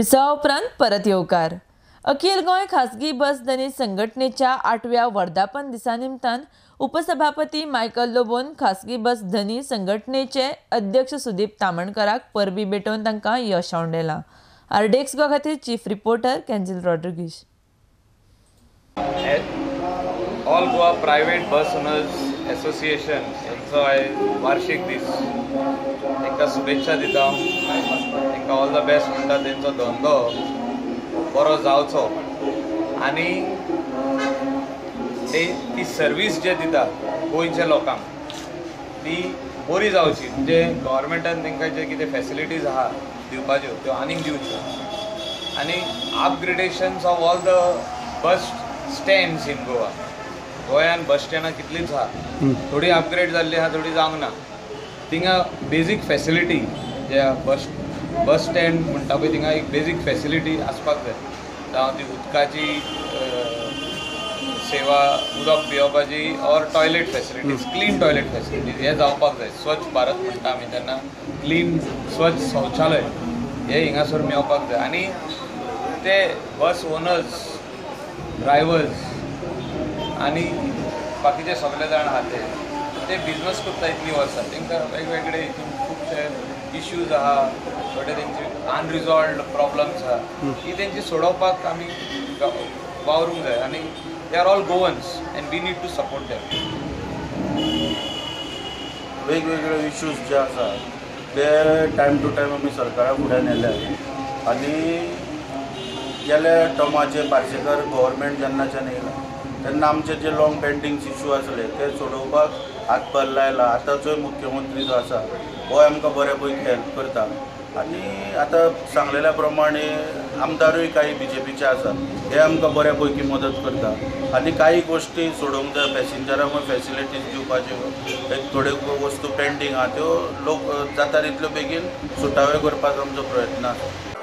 Visa उपरांत परत येवकार। अखिल गोंय खासगी बस धनी संघटनेच्या 8व्या वर्धापन दिसा निमतान उपसभापती मायकल लोबोन खासगी बस धनी संघटनेचे अध्यक्ष सुदीप तामणकराक परबी भेटोवन तांकां यश आंवडेलां। आरडेक्स गोवा खातीर chief reporter Kenzil Rodrigues. All Goa private bus owners association यांचो आयज वार्षिक दीस। तांकां शुभेच्छा दिता, तांकां ऑल द बेस्ट म्हणटा। तेंचो धंदो बरो जावचो आनी ती सर्वीस जे दिता गोंयच्या लोकांक ती बरी जावची। म्हणजे गव्हर्मेंटान तांकां जे कितें फॅसिलिटीज आहा दिवपाच्यो त्यो आनीक दिवच्यो आनी upgradations of all the bus stands in Goa. गोंयान बस स्टँडां कितलींच आहा, थोडी अपग्रेड जाल्ली आहा, थोडी जावंक ना। थिंगा बेजीक फॅसिलिटी जे बस स्टँड म्हणटा पळय थिंगा एक बेजीक फॅसिलिटी आसपाक जाय। जावं ती उदकाची सेवा, उदक पिवपाची और toilet facilities, clean toilet facilities हे जावपाक जाय। स्वच्छ भारत म्हणटा आमी तेन्ना क्लीन स्वच्छ शौचालय हे हिंगासर मेळपाक जाय। आनी ते बस ओनर्स, ड्रायव्हर्स आनी बाकीचे सगळे जाण आहा ते बिजनस करता इतलीं वर्सां। तांकां वेगवेगळे हितून खुबशे इश्यूज आहा, थोडे तेंचे अनरिजॉल्वड प्रॉब्लम्स आहा, ती तेंची सोडोवपाक आमी वावरूंक जाय। आनी they are all Goans and we need to support them. वेगवेगळे इश्यूज जे आसा ते टायम टू टायम आमी सरकारा फुड्यान नेले आनी गेल्या टर्माचे पार्सेकर गव्हर्मेंट जेन्नाच्यान येयला तेन्ना आमचे जे लॉंग पेंडिंग्स इश्यू आसले ते सोडोवपाक हातभार लायला। आतांचोय मुख्यमंत्री जो आसा हो आमकां बऱ्या पैकी हेल्प करता आनी आतां सांगलेल्या प्रमाणे आमदारूय काही BJPचे आसा, हे आमकां बऱ्या पैकी मदत करता आनी काही गोश्टी सोडोवंक जाय। पॅसेंजरांक फॅसिलिटीज दिवपाच्यो, एक थोड्यो वस्तू पेंडींग आहा त्यो लोक जाता तितल्यो बेगीन सुटाव्यो करपाचो आमचो प्रयत्न आसा।